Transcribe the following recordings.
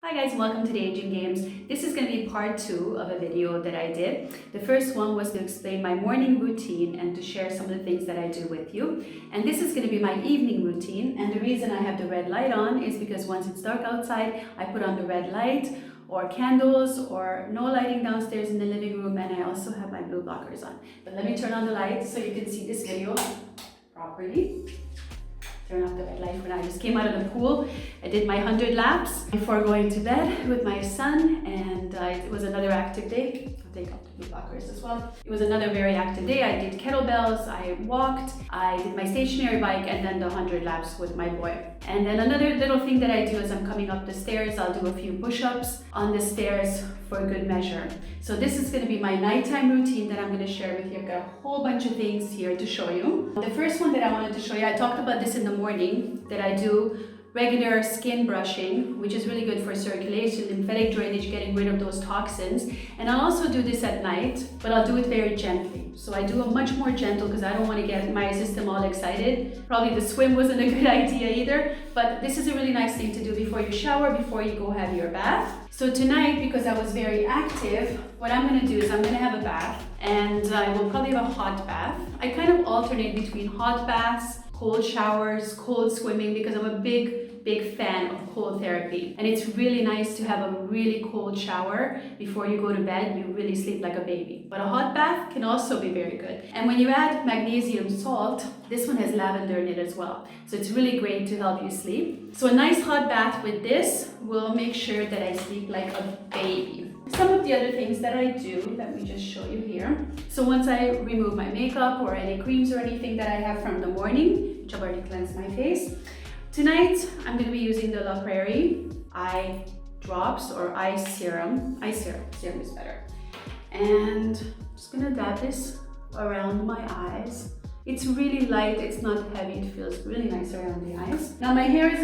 Hi guys, and welcome to the Aging Games. This is going to be part 2 of a video that I did. The first one was to explain my morning routine and to share some of the things that I do with you. And this is going to be my evening routine. And the reason I have the red light on is because once it's dark outside, I put on the red light or candles or no lighting downstairs in the living room, and I also have my blue blockers on. But let me turn on the light so you can see this video properly. Turn off the red light when I just came out of the pool. I did my 100 laps before going to bed with my son, and it was another active day. I'll take off the blue blockers as well. It was another very active day. I did kettlebells, I walked, I did my stationary bike, and then the 100 laps with my boy. And then another little thing that I do is I'm coming up the stairs, I'll do a few push-ups on the stairs for good measure. So this is going to be my nighttime routine that I'm going to share with you. I've got a whole bunch of things here to show you. The first one that I wanted to show you, I talked about this in the morning, that I do regular skin brushing, which is really good for circulation, lymphatic drainage, getting rid of those toxins. And I'll also do this at night, but I'll do it very gently. So I do a much more gentle because I don't want to get my system all excited. Probably the swim wasn't a good idea either, but this is a really nice thing to do before you shower, before you go have your bath. So tonight, because I was very active, what I'm going to do is I'm going to have a bath, and I will probably have a hot bath. I kind of alternate between hot baths, cold showers, cold swimming, because I'm a big fan of cold therapy. And it's really nice to have a really cold shower before you go to bed. You really sleep like a baby. But a hot bath can also be very good. And when you add magnesium salt, this one has lavender in it as well. So it's really great to help you sleep. So a nice hot bath with this will make sure that I sleep like a baby. Some of the other things that I do, let me just show you here. So once I remove my makeup or any creams or anything that I have from the morning, which I've already cleansed my face, tonight I'm going to be using the Prairie eye drops or eye serum. Serum is better. And I'm just going to dab this around my eyes. It's really light, it's not heavy, it feels really nice around the eyes. Now my hair is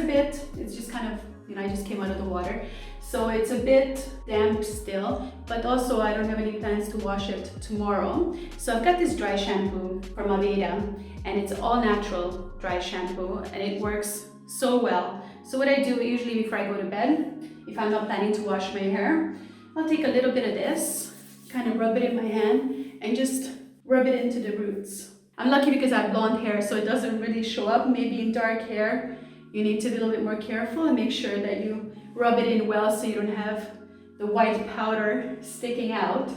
it's just kind of, I just came out of the water. So it's a bit damp still, but also I don't have any plans to wash it tomorrow. So I've got this dry shampoo from Aveda, and it's all natural dry shampoo, and it works so well. So what I do usually before I go to bed, if I'm not planning to wash my hair, I'll take a little bit of this, kind of rub it in my hand, and just rub it into the roots. I'm lucky because I have blonde hair, so it doesn't really show up. Maybe in dark hair, you need to be a little bit more careful and make sure that you rub it in well so you don't have the white powder sticking out.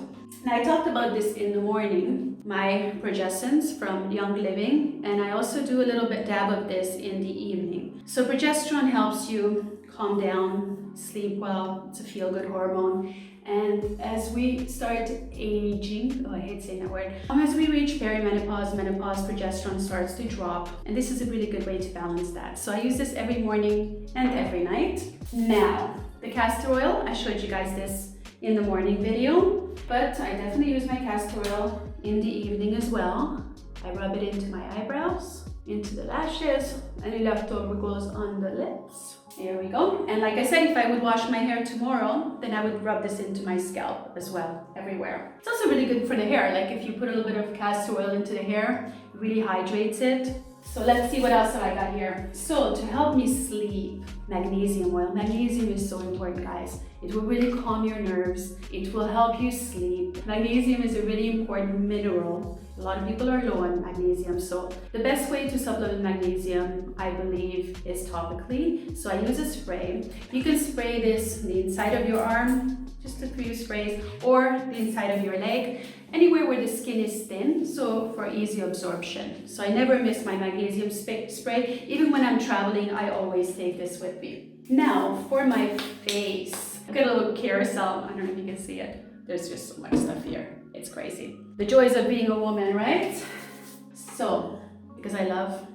And I talked about this in the morning, my progestins from Young Living, and I also do a little bit dab of this in the evening. So progesterone helps you calm down, sleep well, it's a feel-good hormone. And as we start aging, I hate saying that word, as we reach perimenopause, menopause, progesterone starts to drop. And this is a really good way to balance that. So I use this every morning and every night. Now, the castor oil, I showed you guys this in the morning video, but I definitely use my castor oil in the evening as well. I rub it into my eyebrows, into the lashes, any leftover goes on the lips. There we go. And like I said, if I would wash my hair tomorrow, then I would rub this into my scalp as well, everywhere. It's also really good for the hair. Like if you put a little bit of castor oil into the hair, it really hydrates it. So let's see what else have I got here. So to help me sleep, magnesium oil. Magnesium is so important, guys. It will really calm your nerves. It will help you sleep. Magnesium is a really important mineral. A lot of people are low on magnesium, so the best way to supplement magnesium, I believe, is topically. So I use a spray. You can spray this in the inside of your arm, just a few sprays, or the inside of your leg, anywhere where the skin is thin, so for easy absorption. So I never miss my magnesium spray. Even when I'm traveling, I always take this with me. Now, for my face, I've got a little carousel. I don't know if you can see it. There's just so much stuff here. It's crazy. The joys of being a woman, right? So, because I love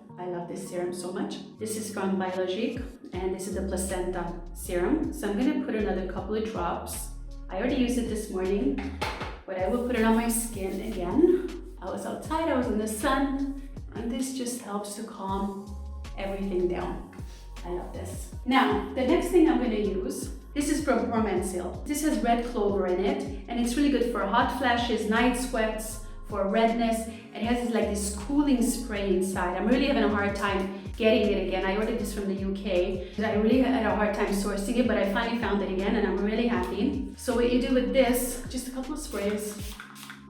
this serum so much. This is from Biologuiqe, and this is the placenta serum. So I'm gonna put another couple of drops. I already used it this morning, but I will put it on my skin again. I was outside, I was in the sun, and this just helps to calm everything down. I love this. Now, the next thing I'm gonna use, this is from Promensil. This has red clover in it, and it's really good for hot flashes, night sweats, for redness. It has like this cooling spray inside. I'm really having a hard time getting it again. I ordered this from the UK. I really had a hard time sourcing it, but I finally found it again and I'm really happy. So what you do with this, just a couple of sprays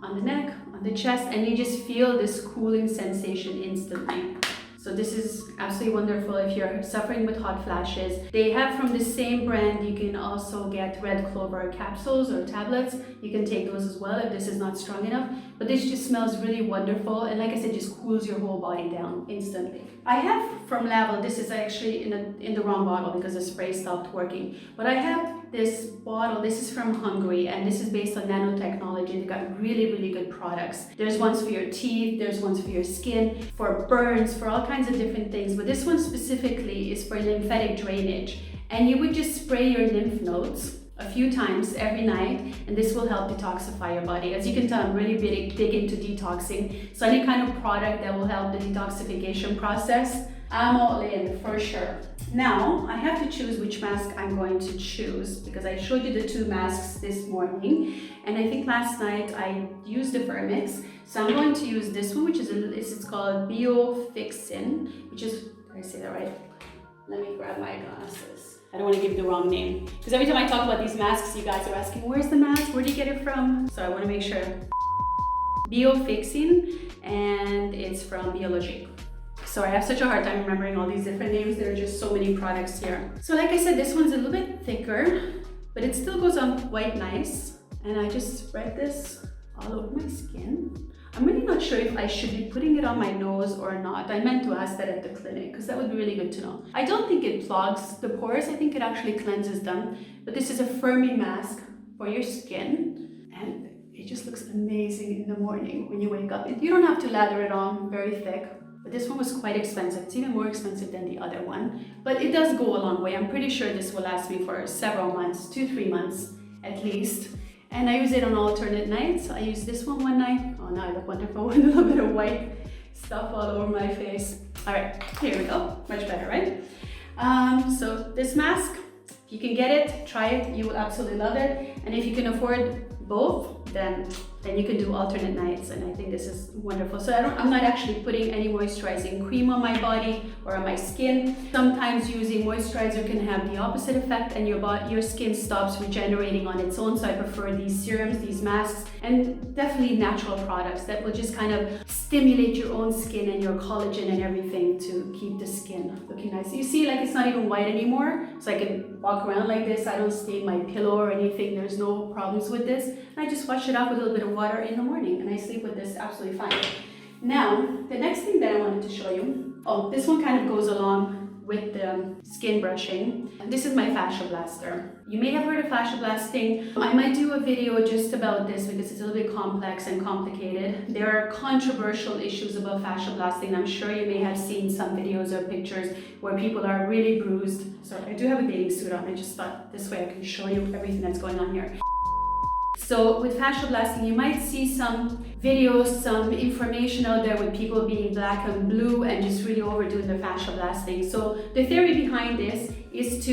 on the neck, on the chest, and you just feel this cooling sensation instantly. So this is absolutely wonderful if you're suffering with hot flashes. They have from the same brand, you can also get red clover capsules or tablets. You can take those as well if this is not strong enough. But this just smells really wonderful, and like I said, just cools your whole body down instantly. I have from Lavel, this is actually in the wrong bottle because the spray stopped working. But I have this bottle, this is from Hungary, and this is based on nanotechnology. They've got really, really good products. There's ones for your teeth, there's ones for your skin, for burns, for all kinds of different things. But this one specifically is for lymphatic drainage. And you would just spray your lymph nodes a few times every night, and this will help detoxify your body. As you can tell, I'm really big into detoxing. So any kind of product that will help the detoxification process, I'm all in for sure. Now, I have to choose which mask I'm going to choose because I showed you the two masks this morning, and I think last night I used the Vermix. So I'm going to use this one, which is it's called Biologuiqe, which is, did I say that right? Let me grab my glasses. I don't want to give the wrong name because every time I talk about these masks, you guys are asking, where's the mask? Where do you get it from? So I want to make sure. Biologuiqe, and it's from Biologuiqe. So I have such a hard time remembering all these different names. There are just so many products here. So like I said, this one's a little bit thicker, but it still goes on quite nice. And I just spread this all over my skin. I'm really not sure if I should be putting it on my nose or not. I meant to ask that at the clinic because that would be really good to know. I don't think it clogs the pores. I think it actually cleanses them. But this is a firming mask for your skin, and it just looks amazing in the morning when you wake up. You don't have to lather it on very thick. But this one was quite expensive. It's even more expensive than the other one. But it does go a long way. I'm pretty sure this will last me for several months, 2-3 months at least. And I use it on alternate nights. I use this one night. Oh, now I look wonderful with a little bit of white stuff all over my face. All right, here we go. Much better, right? So this mask, if you can get it, try it. You will absolutely love it. And if you can afford both, then you can do alternate nights, and I think this is wonderful. So I'm not actually putting any moisturizing cream on my body or on my skin. Sometimes using moisturizer can have the opposite effect, and your skin stops regenerating on its own. So I prefer these serums, these masks, and definitely natural products that will just kind of stimulate your own skin and your collagen and everything to keep the skin looking nice. You see, like it's not even white anymore, so I can walk around like this. I don't stain my pillow or anything. There's no problems with this. And I just wash it off with a little bit of water in the morning, and I sleep with this absolutely fine. Now, the next thing that I wanted to show you, this one kind of goes along with the skin brushing. This is my fascia blaster. You may have heard of fascia blasting. I might do a video just about this because it's a little bit complex and complicated. There are controversial issues about fascia blasting. I'm sure you may have seen some videos or pictures where people are really bruised. Sorry, I do have a bathing suit on. I just thought this way I can show you everything that's going on here. So with fascia blasting, you might see some videos, some information out there with people being black and blue and just really overdoing the fascia blasting. So the theory behind this is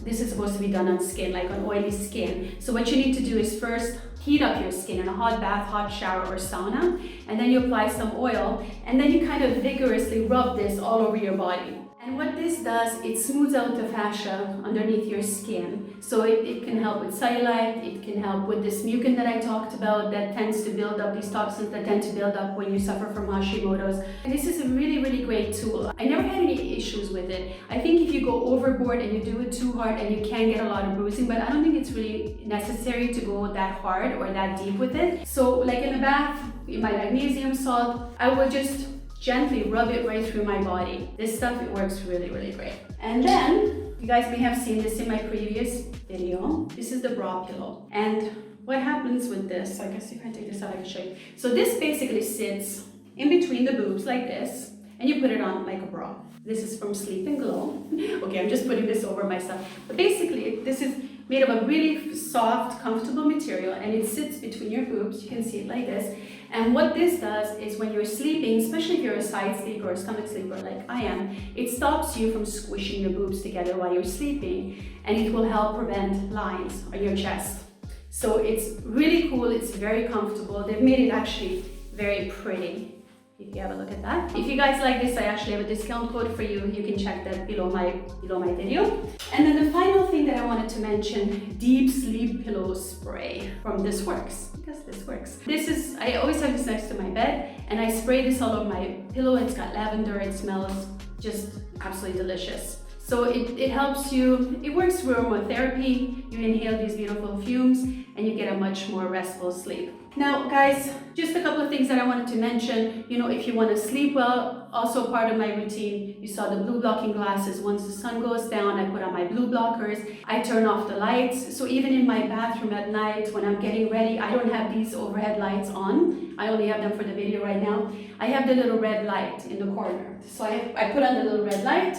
this is supposed to be done on skin, like on oily skin. So what you need to do is first heat up your skin in a hot bath, hot shower, or sauna, and then you apply some oil, and then you kind of vigorously rub this all over your body. And what this does, it smooths out the fascia underneath your skin. So it can help with cellulite, it can help with this mucin that I talked about that tends to build up, these toxins that tend to build up when you suffer from Hashimoto's. And this is a really, really great tool. I never had any issues with it. I think if you go overboard and you do it too hard, and you can get a lot of bruising, but I don't think it's really necessary to go that hard or that deep with it. So like in the bath, in my magnesium salt, I will just gently rub it right through my body. This stuff, it works really, really great. And then, you guys may have seen this in my previous video. This is the bra pillow. And what happens with this, I guess if I take this out, I can show you. So this basically sits in between the boobs like this, and you put it on like a bra. This is from Sleep and Glow. Okay, I'm just putting this over myself. But basically, this is made of a really soft, comfortable material, and it sits between your boobs. You can see it like this. And what this does is when you're sleeping, especially if you're a side sleeper or a stomach sleeper like I am, it stops you from squishing your boobs together while you're sleeping, and it will help prevent lines on your chest. So it's really cool, it's very comfortable. They've made it actually very pretty. if you have a look at that. If you guys like this, I actually have a discount code for you. You can check that below my video. And then the final thing that I wanted to mention, deep sleep pillow spray from This Works, because this works. I always have this next to my bed, and I spray this all over my pillow. It's got lavender, it smells just absolutely delicious. So it helps you, it works through aromatherapy. You inhale these beautiful fumes and you get a much more restful sleep. Now guys, just a couple of things that I wanted to mention. You know, if you want to sleep well, also part of my routine, you saw the blue blocking glasses. Once the sun goes down, I put on my blue blockers. I turn off the lights. So even in my bathroom at night when I'm getting ready, I don't have these overhead lights on. I only have them for the video right now. I have the little red light in the corner. So I put on the little red light,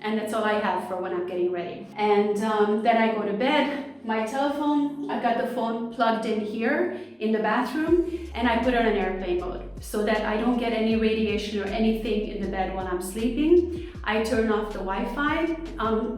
and that's all I have for when I'm getting ready. And then I go to bed. My telephone, I've got the phone plugged in here in the bathroom, and I put it on airplane mode so that I don't get any radiation or anything in the bed while I'm sleeping. I turn off the Wi-Fi.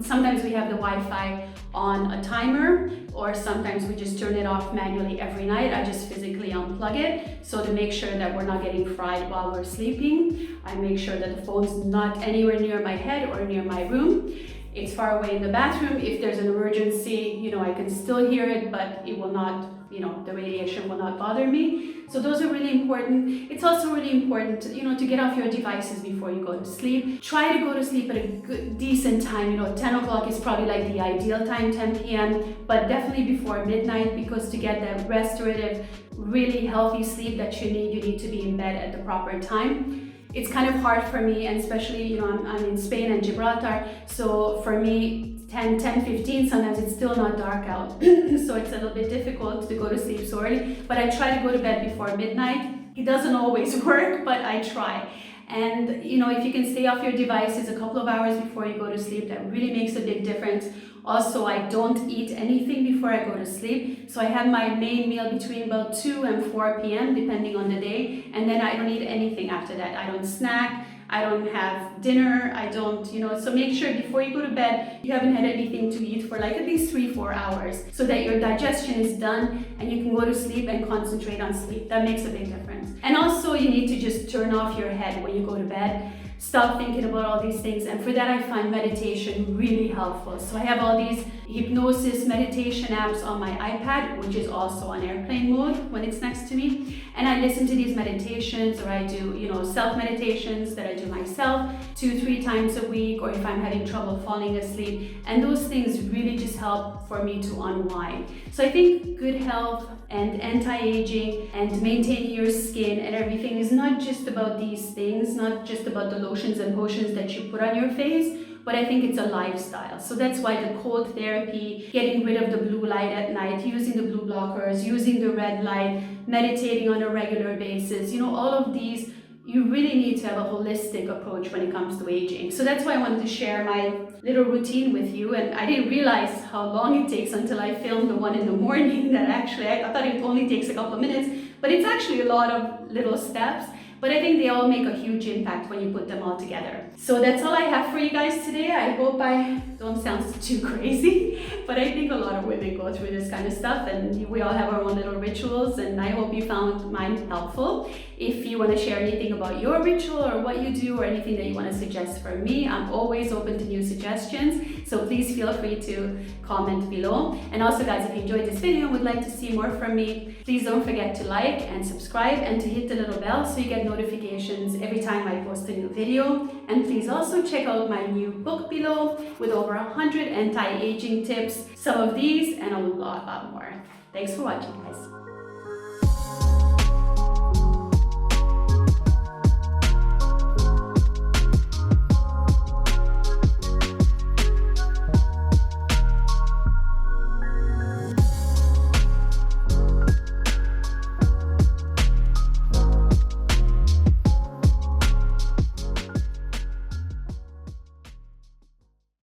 Sometimes we have the Wi-Fi on a timer, or sometimes we just turn it off manually every night. I just physically unplug it. So to make sure that we're not getting fried while we're sleeping, I make sure that the phone's not anywhere near my head or near my room. It's far away in the bathroom. If there's an emergency, you know, I can still hear it, but it will not, you know, the radiation will not bother me. So those are really important. It's also really important to, you know, to get off your devices before you go to sleep. Try to go to sleep at a good, decent time. You know, 10 o'clock is probably like the ideal time, 10 p.m., but definitely before midnight, because to get that restorative, really healthy sleep that you need to be in bed at the proper time. It's kind of hard for me, and especially, you know, I'm in Spain and Gibraltar, so for me, 10:15, sometimes it's still not dark out. So it's a little bit difficult to go to sleep so early, but I try to go to bed before midnight. It doesn't always work, but I try. And, you know, if you can stay off your devices a couple of hours before you go to sleep, that really makes a big difference. Also, I don't eat anything before I go to sleep. So I have my main meal between about 2 and 4 p.m. depending on the day. And then I don't eat anything after that. I don't snack. I don't have dinner. I don't, you know, so make sure before you go to bed, you haven't had anything to eat for like at least 3-4 hours so that your digestion is done and you can go to sleep and concentrate on sleep. That makes a big difference. And also you need to just turn off your head when you go to bed. Stop thinking about all these things, and for that I find meditation really helpful. So I have all these hypnosis meditation apps on my iPad, which is also on airplane mode when it's next to me, and I listen to these meditations, or I do, you know, self meditations that I do myself 2-3 times a week, or if I'm having trouble falling asleep, and those things really just help for me to unwind. So I think good health and anti-aging and maintaining your skin and everything is not just about these things, not just about the lotions and potions that you put on your face, but I think it's a lifestyle. So that's why the cold therapy, getting rid of the blue light at night, using the blue blockers, using the red light, meditating on a regular basis, you know, all of these, you really need to have a holistic approach when it comes to aging. So that's why I wanted to share my little routine with you, and I didn't realize how long it takes until I filmed the one in the morning. That actually, I thought it only takes a couple of minutes, but it's actually a lot of little steps. But I think they all make a huge impact when you put them all together. So that's all I have for you guys today. I hope I don't sound too crazy, but I think a lot of women go through this kind of stuff, and we all have our own little rituals, and I hope you found mine helpful. If you want to share anything about your ritual or what you do, or anything that you want to suggest for me, I'm always open to new suggestions. So please feel free to comment below. And also guys, if you enjoyed this video and would like to see more from me, please don't forget to like and subscribe and to hit the little bell so you get notifications every time I post a new video. And please also check out my new book below with over 100 anti-aging tips, some of these and a lot more. Thanks for watching guys.